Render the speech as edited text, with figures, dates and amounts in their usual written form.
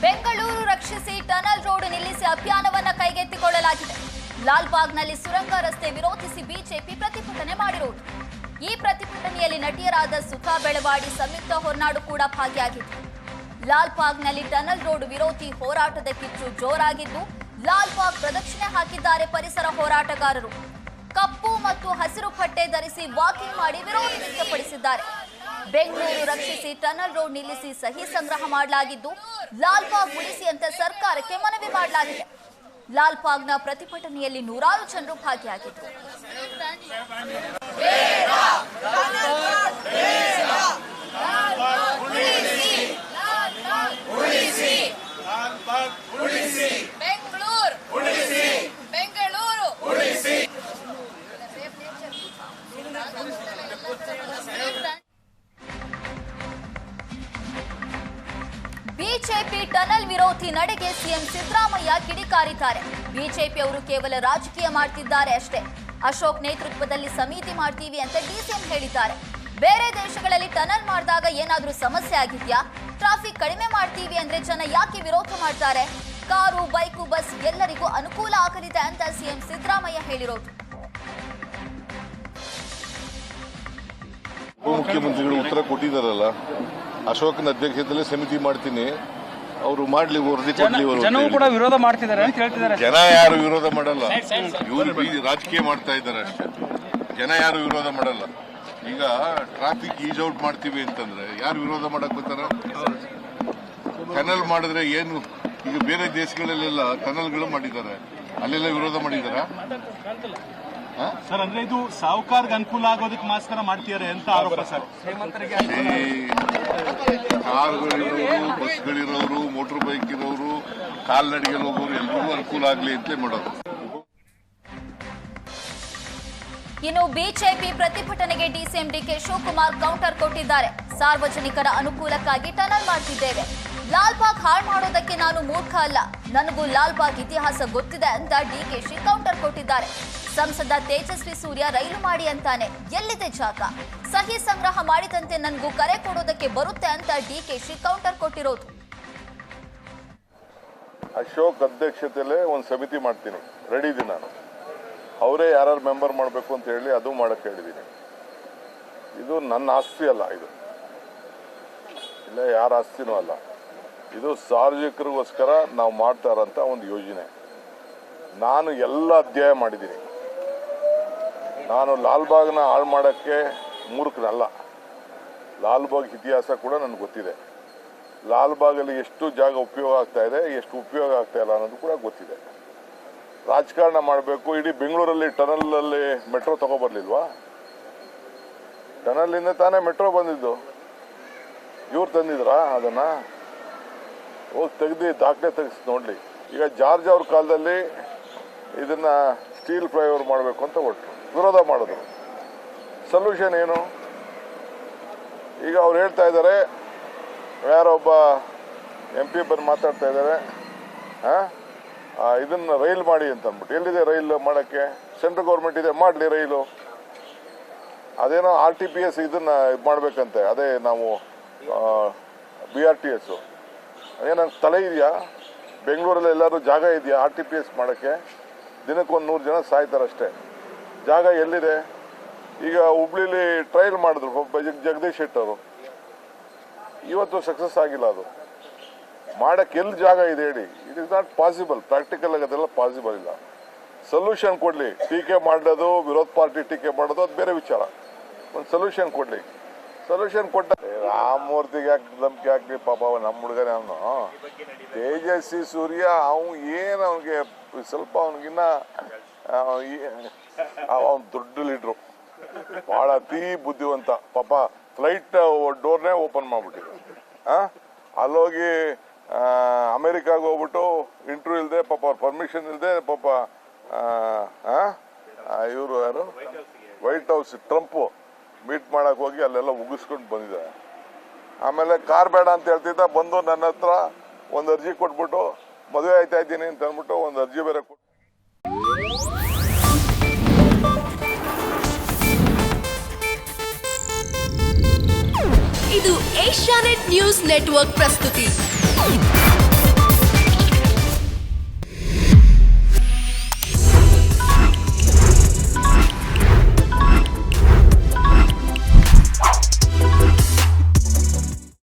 ಬೆಂಗಳೂರು ರಕ್ಷಿಸಿ tunnel road ನಿಲ್ಲಿಸಿ ಅಭಿಯಾನವನ್ನ ಕೈಗೆತ್ತಿಕೊಳ್ಳಲಾಗಿದೆ. ಲಾಲ್ಬಾಗ್ನಲ್ಲಿ ಸುರಂಗ ರಸ್ತೆ ವಿರೋಧಿಸಿ ಬಿಜೆಪಿ ಪ್ರತಿಭಟನೆ ಮಾಡಿರುವುದು. ಈ ಪ್ರತಿಭಟನೆಯಲ್ಲಿ ನಟಿಯರಾದ ಸುಖಾ ಬೆಳವಾಡಿ, ಸಂಯುಕ್ತ ಹೊರನಾಡು ಕೂಡ ಭಾಗಿಯಾಗಿತ್ತು. ಲಾಲ್ಬಾಗ್ನಲ್ಲಿ ಟನಲ್ ರೋಡ್ ವಿರೋಧಿ ಹೋರಾಟದ ಕಿಚ್ಚು ಜೋರಾಗಿದ್ದು, ಲಾಲ್ಬಾಗ್ ಪ್ರದಕ್ಷಿಣೆ ಹಾಕಿದ್ದಾರೆ ಪರಿಸರ ಹೋರಾಟಗಾರರು. ಕಪ್ಪು ಮತ್ತು ಹಸಿರು ಪಟ್ಟೆ ಧರಿಸಿ ವಾಕಿಂಗ್ ಮಾಡಿ ವಿರೋಧ ವ್ಯಕ್ತಪಡಿಸಿದ್ದಾರೆ. ಬೆಂಗಳೂರು ರಕ್ಷಿಸಿ ಟನಲ್ ರೋಡ್ ನಿಲ್ಲಿಸಿ ಸಹಿ ಸಂಗ್ರಹ ಮಾಡಲಾಗಿದ್ದು, ಲಾಲ್ಬಾಗ್ ಉಳಿಸಿ ಅಂತ ಸರ್ಕಾರಕ್ಕೆ ಮನವಿ ಮಾಡಲಾಗಿದೆ. ಲಾಲ್ಬಾಗ್ನ ಪ್ರತಿಭಟನೆಯಲ್ಲಿ ನೂರಾರು ಜನರು ಭಾಗಿಯಾಗಿದ್ದರು. ಬಿಜೆಪಿ ಟನಲ್ ವಿರೋಧಿ ನಡೆಗೆ ಸಿಎಂ ಸಿದ್ದರಾಮಯ್ಯ ಕಿಡಿಕಾರಿದ್ದಾರೆ. ಬಿಜೆಪಿ ಅವರು ಕೇವಲ ರಾಜಕೀಯ ಮಾಡ್ತಿದ್ದಾರೆ ಅಷ್ಟೇ. ಅಶೋಕ್ ನೇತೃತ್ವದಲ್ಲಿ ಸಮಿತಿ ಮಾಡ್ತೀವಿ ಅಂತ ಡಿಸಿಎಂ ಹೇಳಿದ್ದಾರೆ. ಬೇರೆ ದೇಶಗಳಲ್ಲಿ ಟನಲ್ ಮಾಡಿದಾಗ ಏನಾದ್ರೂ ಸಮಸ್ಯೆ ಆಗಿದ್ಯಾ? ಟ್ರಾಫಿಕ್ ಕಡಿಮೆ ಮಾಡ್ತೀವಿ ಅಂದ್ರೆ ಜನ ಯಾಕೆ ವಿರೋಧ ಮಾಡ್ತಾರೆ? ಕಾರು, ಬೈಕು, ಬಸ್ ಎಲ್ಲರಿಗೂ ಅನುಕೂಲ ಆಗಲಿದೆ ಅಂತ ಸಿಎಂ ಸಿದ್ದರಾಮಯ್ಯ ಹೇಳಿರೋದು. ಮುಖ್ಯಮಂತ್ರಿಗಳು ಉತ್ತರ ಕೊಟ್ಟಿದ್ದಾರಲ್ಲ, ಅಶೋಕನ ಅಧ್ಯಕ್ಷತೆಯಲ್ಲಿ ಸಮಿತಿ ಮಾಡ್ತೀನಿ, ಅವರು ಮಾಡ್ಲಿ, ವರದಿ ಕೊಡ್ಲಿ. ಜನರು ಕೂಡ ವಿರೋಧ ಮಾಡ್ತಿದ್ದಾರೆ ಅಂತ ಹೇಳ್ತಿದ್ದಾರೆ. ಜನ ಯಾರು ವಿರೋಧ ಮಾಡಲ್ಲ, ಇವರು ರಾಜಕೀಯ ಮಾಡ್ತಾ ಇದ್ದಾರೆ ಅಷ್ಟೇ. ಜನ ಯಾರು ವಿರೋಧ ಮಾಡಲ್ಲ. ಈಗ ಟ್ರಾಫಿಕ್ ಈಸ್ ಔಟ್ ಮಾಡ್ತೀವಿ ಅಂತಂದ್ರೆ ಯಾರು ವಿರೋಧ ಮಾಡಕ್ ಬರ್ತಾರ? ಟನಲ್ ಮಾಡಿದ್ರೆ ಏನು? ಈಗ ಬೇರೆ ದೇಶಗಳಲ್ಲೆಲ್ಲ ಟನಲ್ಗಳು ಮಾಡಿದ್ದಾರೆ, ಅಲ್ಲೆಲ್ಲ ವಿರೋಧ ಮಾಡಿದಾರ ಸರ್? ಅಂದ್ರೆ ಇದು ಸಾಹುಕಾರ್ಗೆ ಅನುಕೂಲ ಆಗೋದಕ್ಕೆ ಮಾಸ್ಕರ ಮಾಡ್ತಿದ್ದಾರೆ ಅಂತ ಆರೋಪ ಸರ್. ಕಾರುಗಳಿರೋರು, ಬಸ್ಗಳಿರೋರು, ಮೋಟರ್ ಬೈಕ್ ಇರೋರು, ಕಾಲ್ನಡಿಗೆಯಲ್ಲಿ ಹೋಗೋರು ಎಲ್ರಿಗೂ ಅನುಕೂಲ ಆಗ್ಲಿ ಅಂತಲೇ ಮಾಡೋದು. ಇನ್ನು ಬಿಜೆಪಿ ಪ್ರತಿಭಟನೆಗೆ ಡಿಸಿಎಂ ಡಿಕೆ ಶಿವಕುಮಾರ್ ಕೌಂಟರ್ ಕೊಟ್ಟಿದ್ದಾರೆ. ಸಾರ್ವಜನಿಕರ ಅನುಕೂಲಕ್ಕಾಗಿ ಟನಲ್ ಮಾಡ್ತಿದ್ದೇವೆ. ಲಾಲ್ಬಾಗ್ ಹಾಳು ಮಾಡೋದಕ್ಕೆ ನಾನು ಮೂರ್ಖ ಅಲ್ಲ, ನನಗೂ ಲಾಲ್ಬಾಗ್ ಇತಿಹಾಸ ಗೊತ್ತಿದೆ ಅಂತ ಡಿಕೆಶಿ ಕೌಂಟರ್ ಕೊಟ್ಟಿದ್ದಾರೆ. ಸಂಸದ ತೇಜಸ್ವಿ ಸೂರ್ಯ ರೈಲು ಮಾಡಿ ಅಂತಾನೆ, ಎಲ್ಲಿದೆ ಜಾಗ? ಸಹಿ ಸಂಗ್ರಹ ಮಾಡಿದಂತೆ ನನಗೂ ಕರೆ ಕೊಡೋದಕ್ಕೆ ಬರುತ್ತೆ ಅಂತ ಡಿಕೆಶಿ ಕೌಂಟರ್ ಕೊಟ್ಟಿರೋದು. ಅಶೋಕ್ ಅಧ್ಯಕ್ಷತೆಯಲ್ಲೇ ಒಂದು ಸಮಿತಿ ಮಾಡ್ತೀನಿ, ರೆಡಿ ಇದ್ದೀನಿ ನಾನು. ಅವರೇ ಯಾರು ಮೆಂಬರ್ ಮಾಡಬೇಕು ಅಂತ ಹೇಳಿ ಅದು ಮಾಡಕ್ಕೆ ಹೇಳಿದ್ದೀನಿ. ಇದು ನನ್ನ ಆಸ್ತಿ ಅಲ್ಲ, ಇದು ಇಲ್ಲ ಯಾರ ಆಸ್ತಿನೂ ಅಲ್ಲ. ಇದು ಸಾರ್ವಜನಿಕರಿಗೋಸ್ಕರ ನಾವು ಮಾಡ್ತಾ ಇರೋಂಥ ಒಂದು ಯೋಜನೆ. ನಾನು ಎಲ್ಲ ಅಧ್ಯಯನ ಮಾಡಿದ್ದೀನಿ. ನಾನು ಲಾಲ್ಬಾಗ್ನ ಹಾಳು ಮಾಡೋಕ್ಕೆ ಮೂರ್ಖನಲ್ಲ. ಲಾಲ್ಬಾಗ್ ಇತಿಹಾಸ ಕೂಡ ನನಗೆ ಗೊತ್ತಿದೆ. ಲಾಲ್ಬಾಗಲ್ಲಿ ಎಷ್ಟು ಜಾಗ ಉಪಯೋಗ ಆಗ್ತಾ ಇದೆ, ಎಷ್ಟು ಉಪಯೋಗ ಆಗ್ತಾ ಇಲ್ಲ ಅನ್ನೋದು ಕೂಡ ಗೊತ್ತಿದೆ. ರಾಜಕಾರಣ ಮಾಡಬೇಕು. ಇಡೀ ಬೆಂಗಳೂರಲ್ಲಿ ಟನಲಲ್ಲಿ ಮೆಟ್ರೋ ತಗೊಬರ್ಲಿಲ್ವಾ? ಟನಲಿಂದ ತಾನೇ ಮೆಟ್ರೋ ಬಂದಿದ್ದು. ಇವ್ರು ತಂದಿದ್ರಾ ಅದನ್ನ? ಹೋಗಿ ತೆಗ್ದು ದಾಖಲೆ ತೆಗೆಸಿ ನೋಡ್ಲಿ. ಈಗ ಜಾರ್ಜ್ ಅವ್ರ ಕಾಲದಲ್ಲಿ ಇದನ್ನ ಸ್ಟೀಲ್ ಫ್ಲೈಓವರ್ ಮಾಡಬೇಕು ಅಂತ ಹೊರಟರು, ವಿರೋಧ ಮಾಡಿದ್ರು. ಸೊಲ್ಯೂಷನ್ ಏನು? ಈಗ ಅವ್ರು ಹೇಳ್ತಾ ಇದ್ದಾರೆ, ಯಾರೊಬ್ಬ MP ಬಂದು ಮಾತಾಡ್ತಾ ಇದ್ದಾರೆ, ಇದನ್ನ ರೈಲ್ ಮಾಡಿ ಅಂತ ಅಂದ್ಬಿಟ್ಟು. ಎಲ್ಲಿದೆ ರೈಲ್ ಮಾಡೋಕ್ಕೆ? ಸೆಂಟ್ರಲ್ ಗೌರ್ಮೆಂಟ್ ಇದೆ, ಮಾಡಲಿ ರೈಲು. ಅದೇನೋ RTPS ಇದನ್ನ ಇದು ಮಾಡ್ಬೇಕಂತೆ, ಅದೇ ನಾವು BRTS. ಅದೇನ ತಲೆ ಇದೆಯಾ? ಬೆಂಗಳೂರಲ್ಲಿ ಎಲ್ಲರೂ ಜಾಗ ಇದೆಯಾ RTPS ಮಾಡೋಕ್ಕೆ? ದಿನಕ್ಕೊಂದು 100 ಜನ ಸಾಯ್ತಾರಷ್ಟೇ. ಜಾಗ ಎಲ್ಲಿದೆ? ಈಗ ಹುಬ್ಳಿಲಿ ಟ್ರಯಲ್ ಮಾಡಿದ್ರು ಜಗದೀಶ್ ಶೆಟ್ಟರು, ಇವತ್ತು ಸಕ್ಸಸ್ ಆಗಿಲ್ಲ. ಅದು ಮಾಡಕ್ಕೆ ಎಲ್ಲಿ ಜಾಗ ಇದೆ ಹೇಳಿ? It is not possible. Practical ಆಗಿ ಅದೆಲ್ಲ ಪಾಸಿಬಲ್ ಇಲ್ಲ. ಸೊಲ್ಯೂಷನ್ ಕೊಡ್ಲಿ. ಟೀಕೆ ಮಾಡೋದು, ವಿರೋಧ ಪಾರ್ಟಿ ಟೀಕೆ ಮಾಡೋದು ಅದು ಬೇರೆ ವಿಚಾರ. ಒಂದು ಸೊಲ್ಯೂಷನ್ ಕೊಡ್ಲಿ. ಸೊಲ್ಯೂಷನ್ ಕೊಟ್ಟ ರಾಮಮೂರ್ತಿಗೆ ಯಾಕೆ ಧಮಕಿ ಹಾಕ್ಲಿ? ಪಾಪ ನಮ್ಮ ಹುಡುಗನೇ ಅವನು. ತೇಜಸ್ವಿ ಸೂರ್ಯ ಏನು ಅವನಿಗೆ ಸ್ವಲ್ಪ ಅವನಿಗಿನ್ನ ಅವನು ದೊಡ್ಡ ಲೀಡ್ರು, ಭಾಳ ಅತಿ ಬುದ್ಧಿವಂತ. ಪಾಪ ಫ್ಲೈಟ್ ಡೋರ್ನೇ ಓಪನ್ ಮಾಡ್ಬಿಟ್ಟಿದ್ರು. ಅಲ್ಲೋಗಿ ಅಮೆರಿಕಾಗೆ ಹೋಗ್ಬಿಟ್ಟು ಇಂಟರ್ವ್ಯೂ ಇಲ್ಲದೆ, ಪಾಪ ಅವ್ರ ಪರ್ಮಿಷನ್ ಇಲ್ಲದೆ, ಪಾಪ ಇವರು ಯಾರು ವೈಟ್ ಹೌಸ್ ಟ್ರಂಪು ಮೀಟ್ ಮಾಡಕ್ಕೆ ಹೋಗಿ ಅಲ್ಲೆಲ್ಲ ಉಗಿಸ್ಕೊಂಡು ಬಂದಿದ್ದಾರೆ. ಆಮೇಲೆ ಕಾರ್ ಬೇಡ ಅಂತ ಹೇಳ್ತಿದ್ದ, ಬಂದು ನನ್ನ ಹತ್ರ ಒಂದು ಅರ್ಜಿ ಕೊಟ್ಬಿಟ್ಟು ಮದುವೆ ಆಯ್ತಾ ಇದ್ದೀನಿ ಅಂತ ಅಂದ್ಬಿಟ್ಟು ಒಂದು ಅರ್ಜಿ ಬೇರೆ ಕೊಟ್ಟು. ಇದು ಏಷ್ಯಾನೆಟ್ ನ್ಯೂಸ್ ನೆಟ್ವರ್ಕ್ ಪ್ರಸ್ತುತಿ.